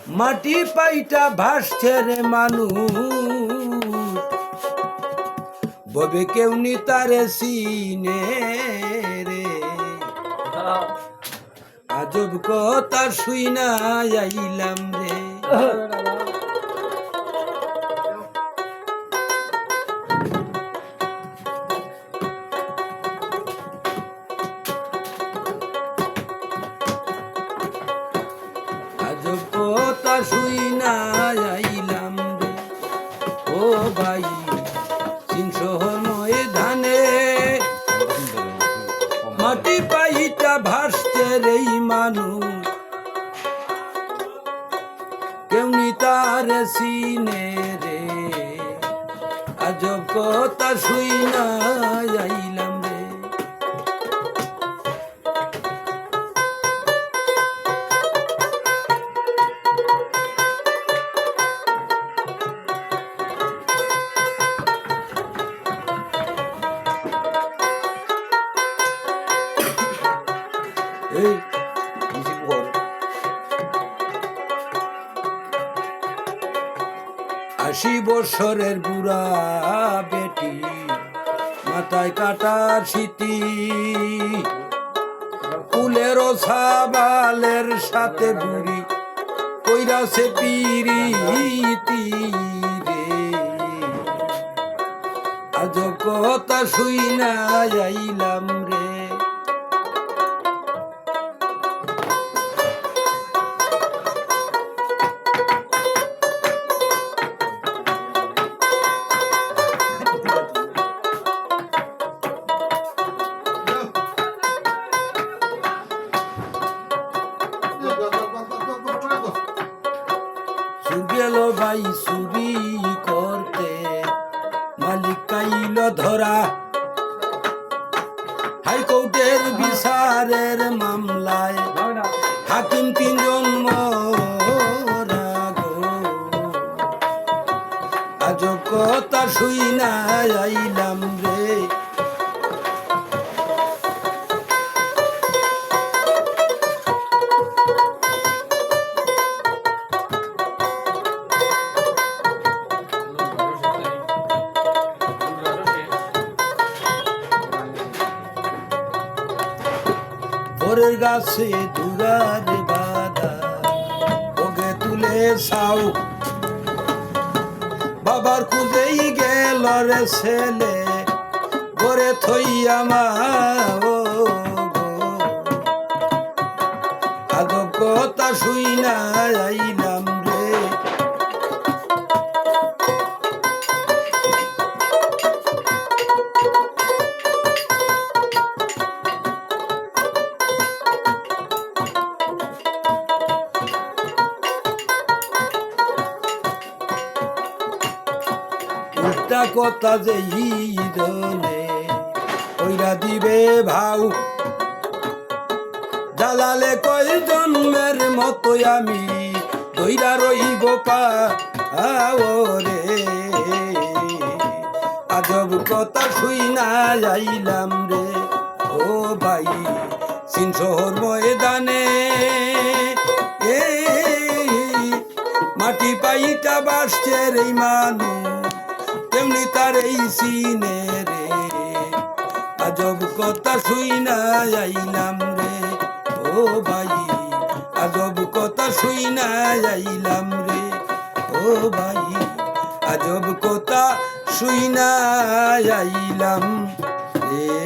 মাটি পাইটা ভাসছে রে মানুষ ববে কেউ নি তারে সিনে রে আজব কথা শুই না আইলাম রে আজব কথা শুই না আইলাম রে ও ভাই শহর নয় ধানে মাটি পাইটা ভাসছে রে মানুষ কেউ নি তার সিনে রে আজব কথা শুই না আইলাম রে এই 80 বছরের বুড়া বেটি মাথায় কাটার স্মৃতি ফুলের সাবালের সাথে বুড়ি কইরাছে পিরিতি রে আজ কথা শুই না যাইলাম রে গেল ভাই চুরি করতে মালিক কাইল ধরা হাইকোর্টের বিচারের মামলায় হাকিম 3 জন মরা গো আজ কথা শুই না আইলাম রে ওরের গাছে দুরার বাদা ওকে তুলে সাউ বাবার খুঁজেই গেল রে ছেলে ঘরে থইয়া মা ও আদব কথা শুই না আইলাম রে কথা যে হিরনে ওইরা দিবে ভাও জালালে কই জন্মের মতো আমি দইরা রইব পারে আজব কথা শুই না যাইলাম রে ও ভাই সিন শহর ময়দানে মাটি পাইটা বাসছে রে মানুষ তেমনি তার এই সিনে রে আজব কথা শুই না যাইলাম রে ও ভাই আজব কথা শুই না যাইলাম রে ও ভাই আজব কথা শুই না যাইলাম রে